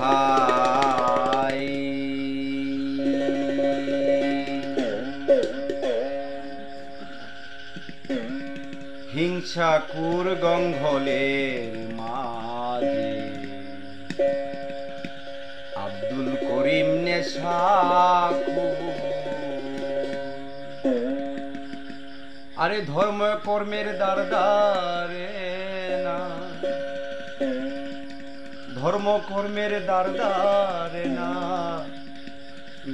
খাই। হিংসাকুর গঙ্গলের মাঝে আব্দুল করিম নেশাখোর। আরে ধর্ম কর্মের দারদারে না, ধর্ম কর্মের দারদারে না,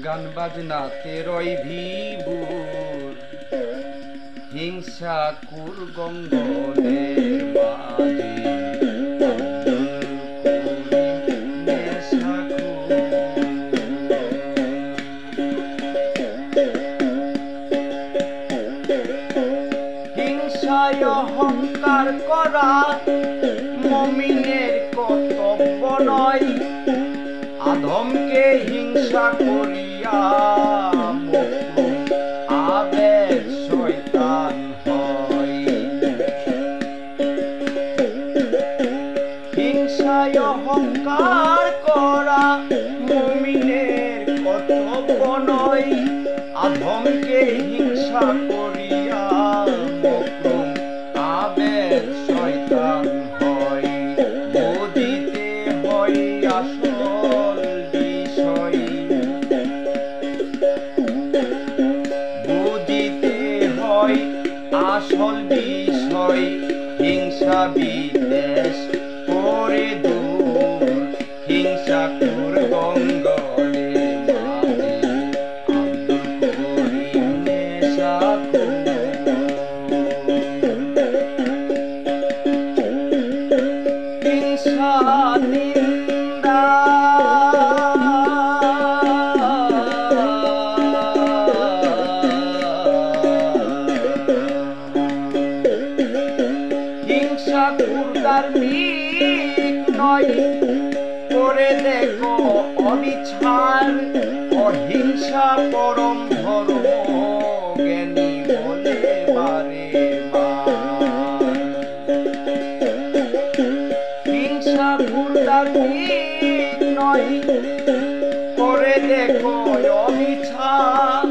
গান বাজনাতে রই ভিবুর। হিংসাকুর গঙ্গলের মাঝে হিংসায় অহংকার করা মুমিনের কর্তব্য নয়। আধমকে হিংসা করিয়া আবেগ শয়তান হয়। হিংসায় অহংকার করা মুমিনের কর্তব্য নয়। আধমকে হিংসা করিয়া আবেগ শয়তান হয়। বুঝিতে হয় আসল বিষয়, বুঝিতে হয় আসল বিষয়। হিংসা বিদ্বেষ করে দূর। হিংসাকুর গঙ্গলের মাঝে আব্দুল করিম নেশাখোর। হিংসা নিন্দা হিংসাকুর ধার্মিক নয়। করে দেখো অবিচার। অহিংসা পরম ধর্ম জ্ঞানী বলে বারে বার। হিংসাকুর ধার্মিক নয়। করে দেখো অবিচার।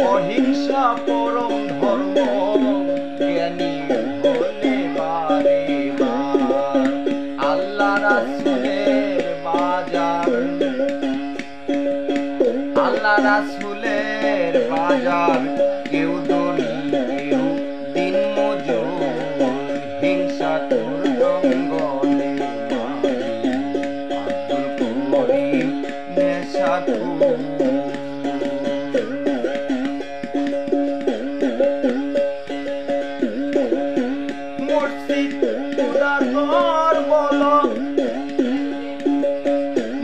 অহিংসা পরম ধর্ম জ্ঞানী বলে বারে বার। আল্লাহ রাসূলের বাজার, আল্লাহ রাসূলের বাজার। কেউ ধনী কেউ দিন মজুর। হিংসাকুর গঙ্গলের মাঝে আব্দুল করিম নেশাখোর। মসজিদ খোদার ঘর বলো,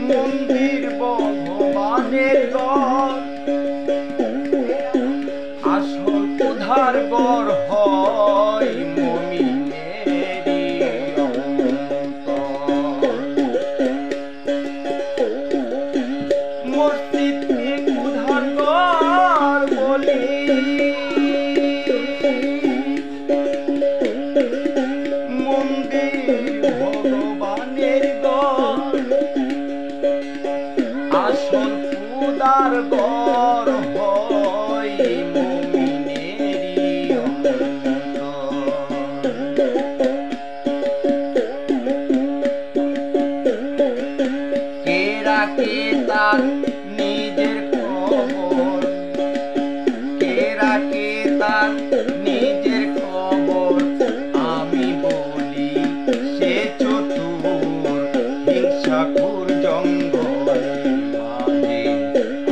মন্দির ভগবানের ঘর। আসল খোদার ঘর হয় মুমিনেরই অন্তর। মসজিদকে খোদার ঘর বলি, মন্দির ভগবানের ঘর। আসল খোদার ঘর হয় মুমিনেরই অন্তর। কে রাখে তার নিজের খবর, কে রাখে তার নিজের খবর। আমি বলি সে চতুর। হিংসাকুর জঙ্গলের মাঝে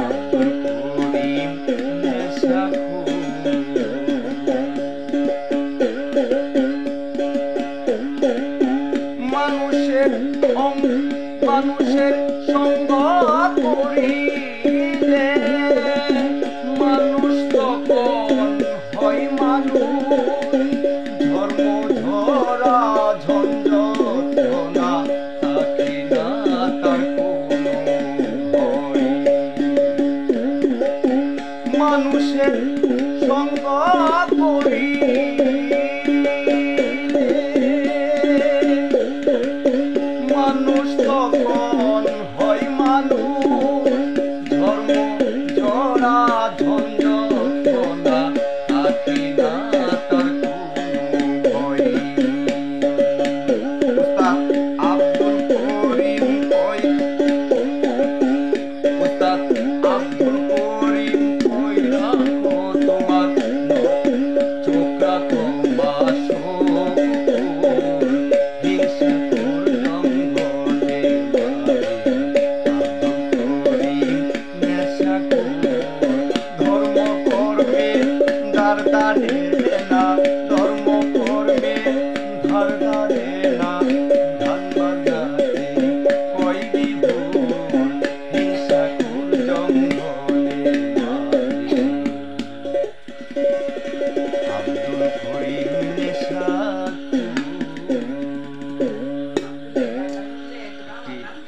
আব্দুল করিম নেশাখোর। মানুষের মানুষের সঙ্গ করিলে মানুষ তখন হয় মানুষ। ধর্ম ঝরা ঝঞ্ঝট না থাকে না তার কোনো ভয়। মানুষের সঙ্গ করিলে মানুষ তখন হয়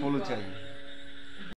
বলো চাই।